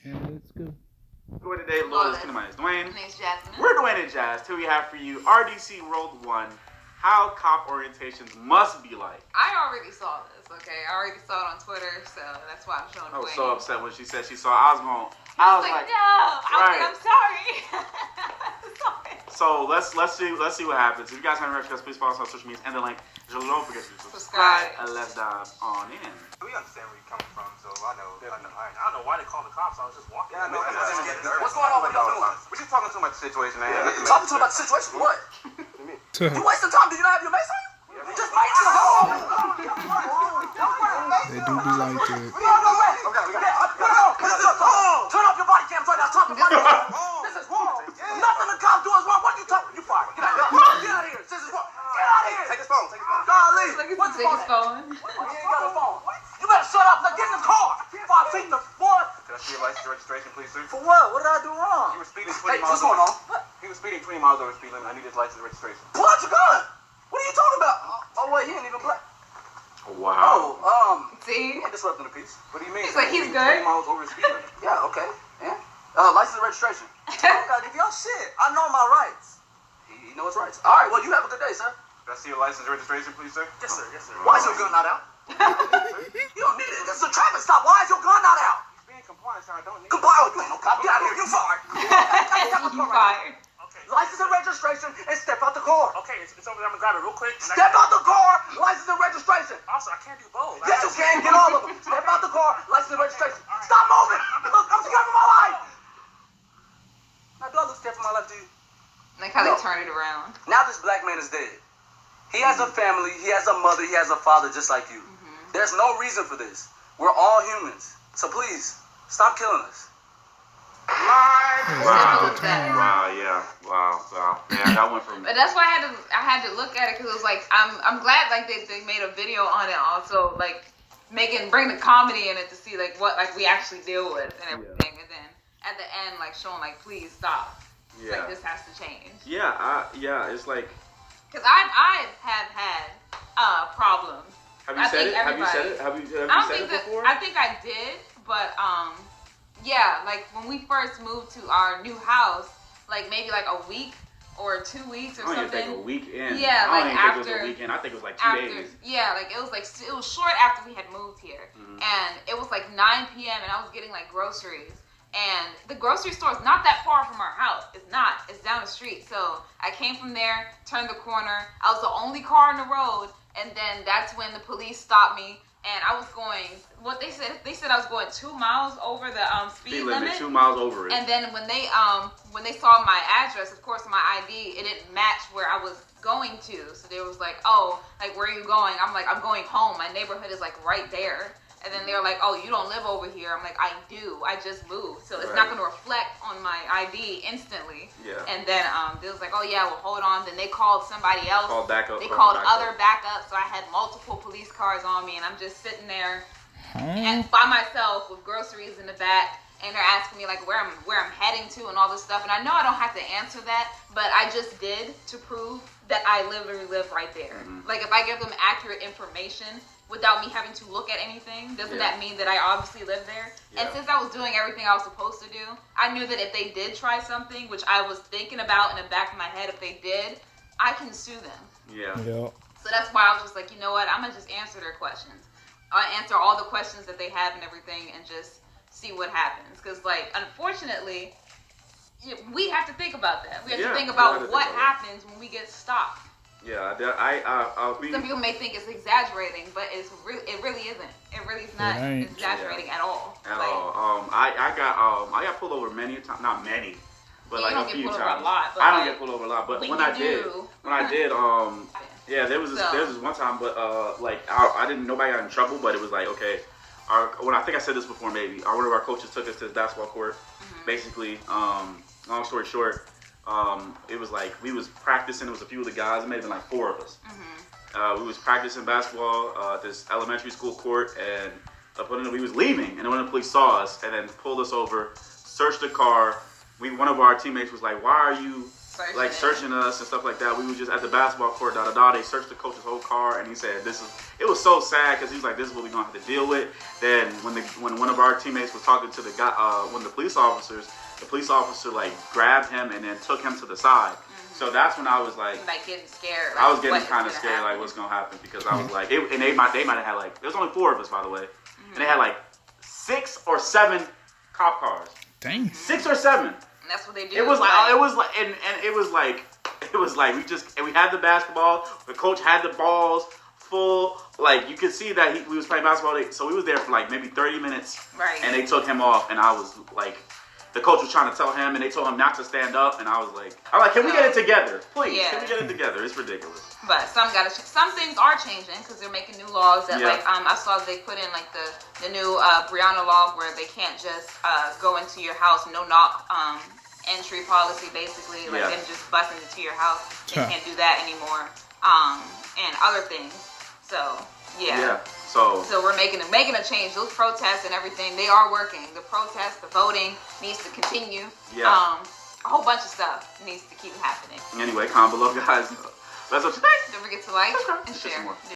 Yeah, let's go. Good today, Lord. My name is Dwayne. My name's Jasmine. We're Dwayne and Jazz. Today we have for you Rdcworld1, how cop orientations must be like. I already saw this, okay? I already saw it on Twitter, so that's why I'm showing Dwayne. I was so upset when she said she saw it. I was like, no. Right. I'm sorry. Sorry. So let's see what happens. If you guys haven't registered, please follow us on social media and the link. Don't forget to subscribe and let's dive on in. We understand where you're coming from, so I know. I don't know why they call the cops. I was just walking. Yeah, I know. What's going on with y'all doing? We're just talking to them about the situation, man. You're talking to them about the situation? What? You wasting time? Did you not have your mace on you? You just mace on. They do be like that. Turn off your body cams right now. Stop the body cam. This is wrong. Nothing the cops do is wrong. What are you talking? You fired. Get out of here. This is wrong. Get out of here. Take his phone. Golly. What's his phone? You ain't got a phone. You better shut up. Now get in the car. 5 feet in the front. Can I see your license and registration, please, sir? For what? What did I do wrong? He was speeding 20 miles. What's going on? He was speeding 20 miles over the speed limit. I need his license and registration. Pull out your gun. What are you talking about? Oh wait, he ain't even black. Wow. See? I'm disrupting the peace. What do you mean? He's like, he's 20 good. miles over the speed limit. Yeah, okay. Yeah. License and registration. I gotta give y'all shit. I know my rights. He knows his rights. All right, well, you have a good day, sir. Can I see your license and registration, please, sir? Yes, sir. Yes, sir. Why is your gun not out? You don't need it. This is a traffic stop. Why is your gun not out? He's being compliant, sir. I don't need Comply. Oh, you ain't no cop. Get out of here. You fired. You fired. Okay. License and registration and step out the car. Okay, it's over there. I'm gonna grab it real quick. Step out the car. License and registration. Also, I can't do both. Yes, you can. Get all of them. Step out the car. License and registration. Stop moving. Look, I'm scared for my life. Now, do I look scared for my life to you? Like how they turn it around. Now this black man is dead. He has a family, he has a mother, he has a father just like you. There's no reason for this. We're all humans. So please, stop killing us. Wow. Wow. Wow. Yeah, that went from. But that's why I had to look at it, because it was like I'm glad like they made a video on it also, like bring the comedy in it to see like what like we actually deal with and everything, and then at the end like showing like please stop. Yeah. Like this has to change. Yeah. It's like. Because I have had problems. Have you said it? Have you said it? Have you said it before? I think I did, but yeah, like when we first moved to our new house, like maybe like a week or 2 weeks or something. I don't even think a weekend. Yeah, I don't like even after. think it was a weekend. I think it was like 2 days. Yeah, like it was short after we had moved here, and it was like 9 p.m. and I was getting like groceries. And the grocery store is not that far from our house. It's not. It's down the street. So I came from there, turned the corner. I was the only car on the road. And then that's when the police stopped me. And I was going, they said I was going 2 miles over the speed limit. 2 miles over it. And then when they saw my address, of course, my ID, it didn't match where I was going to. So they was like, oh, like, where are you going? I'm like, I'm going home. My neighborhood is like right there. And then they were like, oh, you don't live over here. I'm like, I do. I just moved. So it's not going to reflect on my ID instantly. Yeah. And then they was like, oh, yeah, well, hold on. Then they called somebody else. They called other backup. So I had multiple police cars on me. And I'm just sitting there and by myself with groceries in the back. And they're asking me, like, where I'm heading to and all this stuff. And I know I don't have to answer that. But I just did to prove that I literally live right there. Like, if I give them accurate information without me having to look at anything, doesn't that mean that I obviously live there? And since I was doing everything I was supposed to do, I knew that if they did try something, which I was thinking about in the back of my head, if they did, I can sue them. Yeah. So that's why I was just like, you know what, I'm gonna just answer their questions. I'll answer all the questions that they have and everything and just see what happens. Because, like, unfortunately, we have to think about that. We have to think about what happens when we get stopped. Yeah, Some people may think it's exaggerating, but it really isn't. It really is not exaggerating at all. I got pulled over many times, not many, but like a few times. I don't get pulled over a lot, but when I did, there was this one time, but like I didn't, nobody got in trouble, but it was like, okay, when I think I said this before, maybe one of our coaches took us to the basketball court. Basically, long story short. It was like we was practicing. It was a few of the guys. It may have been like 4 of us. We was practicing basketball at this elementary school court, and we was leaving, and one of the police saw us and then pulled us over, searched the car. One of our teammates was like, "Why are you searching us and stuff like that. We were just at the basketball court, They searched the coach's whole car, and he said, it was so sad because he was like, this is what we're going to have to deal with. Then when one of our teammates was talking to the guy, one of the police officer like grabbed him and then took him to the side. So that's when I was like getting scared. I was getting kind of scared, like what's gonna happen, because I was like, and they might have had like, there's only 4 of us, by the way, and they had like 6 or 7 cop cars. Dang. 6 or 7. And that's what they do. It was like we had the basketball. The coach had the balls full. Like you could see that we was playing basketball. So we was there for like maybe 30 minutes. Right. And they took him off, and I was like, the coach was trying to tell him, and they told him not to stand up, and I'm like, can we get it together, please? Yeah. Can we get it together? It's ridiculous. But some things are changing because they're making new laws that I saw they put in like the new Brianna law where they can't just go into your house, no knock entry policy basically, like them just busting into your house. They can't do that anymore, and other things. So yeah. So we're making a change. Those protests and everything, they are working. The protests, the voting needs to continue. Yeah. A whole bunch of stuff needs to keep happening. Anyway, comment below, guys. That's what you think. Don't forget to like and share.